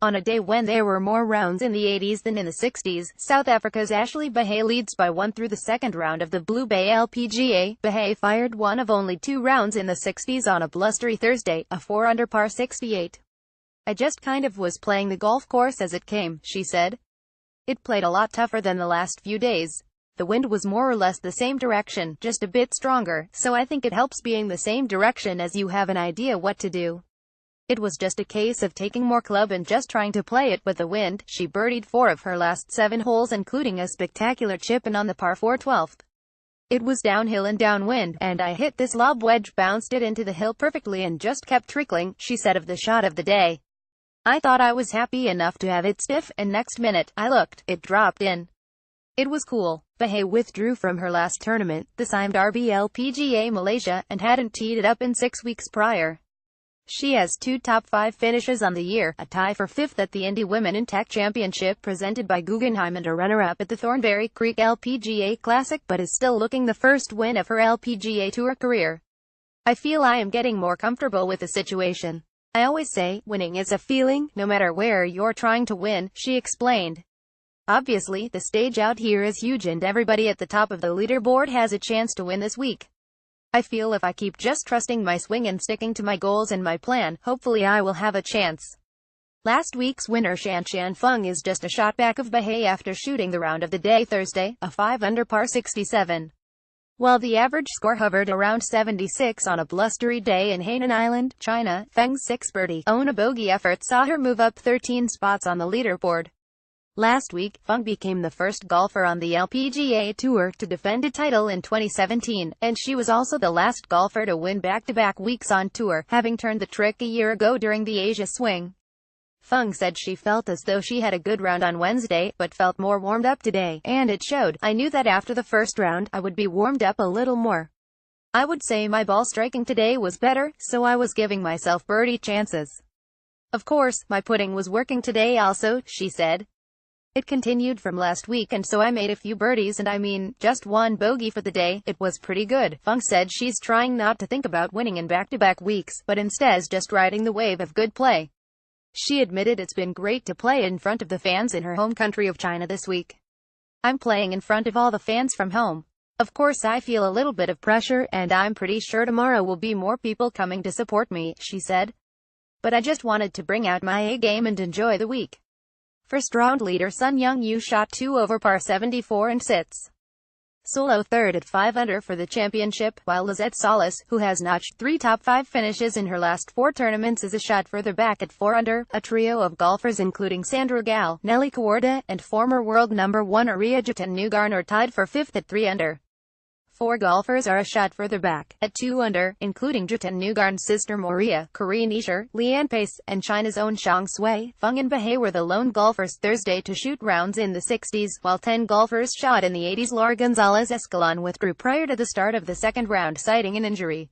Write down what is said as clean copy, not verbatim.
On a day when there were more rounds in the 80s than in the 60s, South Africa's Ashleigh Buhai leads by 1 through the second round of the Blue Bay LPGA. Buhai fired one of only 2 rounds in the 60s on a blustery Thursday, a 4-under par 68. "I just kind of was playing the golf course as it came," she said. "It played a lot tougher than the last few days. The wind was more or less the same direction, just a bit stronger, so I think it helps being the same direction as you have an idea what to do. It was just a case of taking more club and just trying to play it with the wind." She birdied 4 of her last 7 holes, including a spectacular chip-in on the par 4 12th. "It was downhill and downwind, and I hit this lob wedge, bounced it into the hill perfectly and just kept trickling," she said of the shot of the day. "I thought I was happy enough to have it stiff, and next minute I looked, it dropped in. It was cool." Buhai withdrew from her last tournament, the Simed LPGA Malaysia, and hadn't teed it up in 6 weeks prior. She has 2 top 5 finishes on the year, a tie for 5th at the Indy Women in Tech Championship presented by Guggenheim and a runner-up at the Thornberry Creek LPGA Classic, but is still looking the first win of her LPGA Tour career. "I feel I am getting more comfortable with the situation. I always say, winning is a feeling, no matter where you're trying to win," she explained. "Obviously, the stage out here is huge and everybody at the top of the leaderboard has a chance to win this week. I feel if I keep just trusting my swing and sticking to my goals and my plan, hopefully I will have a chance." Last week's winner Shan Feng is just a shot back of Buhai after shooting the round of the day Thursday, a 5-under par 67. While the average score hovered around 76 on a blustery day in Hainan Island, China, Feng's 6-birdie, own a bogey effort saw her move up 13 spots on the leaderboard. Last week, Feng became the first golfer on the LPGA Tour to defend a title in 2017, and she was also the last golfer to win back-to-back weeks on tour, having turned the trick a year ago during the Asia Swing. Feng said she felt as though she had a good round on Wednesday, but felt more warmed up today, and it showed. "I knew that after the first round, I would be warmed up a little more. I would say my ball striking today was better, so I was giving myself birdie chances. Of course, my putting was working today also," she said. "It continued from last week and so I made a few birdies and I mean, just 1 bogey for the day. It was pretty good." Feng said she's trying not to think about winning in back-to-back weeks, but instead just riding the wave of good play. She admitted it's been great to play in front of the fans in her home country of China this week. "I'm playing in front of all the fans from home. Of course I feel a little bit of pressure, and I'm pretty sure tomorrow will be more people coming to support me," she said. "But I just wanted to bring out my A game and enjoy the week." First round leader Sun Young-yu shot 2 over par 74 and sits solo third at 5-under for the championship, while Lizette Solis, who has notched 3 top 5 finishes in her last 4 tournaments, is a shot further back at 4-under. A trio of golfers including Sandra Gal, Nelly Kawarda, and former world number 1 Aria Jatan are tied for 5th at 3-under. 4 golfers are a shot further back, at 2-under, including Jatan sister Moria, Korean Isher, Leanne Pace, and China's own Zhang Sui. Feng and Buhai were the lone golfers Thursday to shoot rounds in the 60s, while 10 golfers shot in the 80s. Laura Gonzalez Escalon withdrew prior to the start of the second round citing an injury.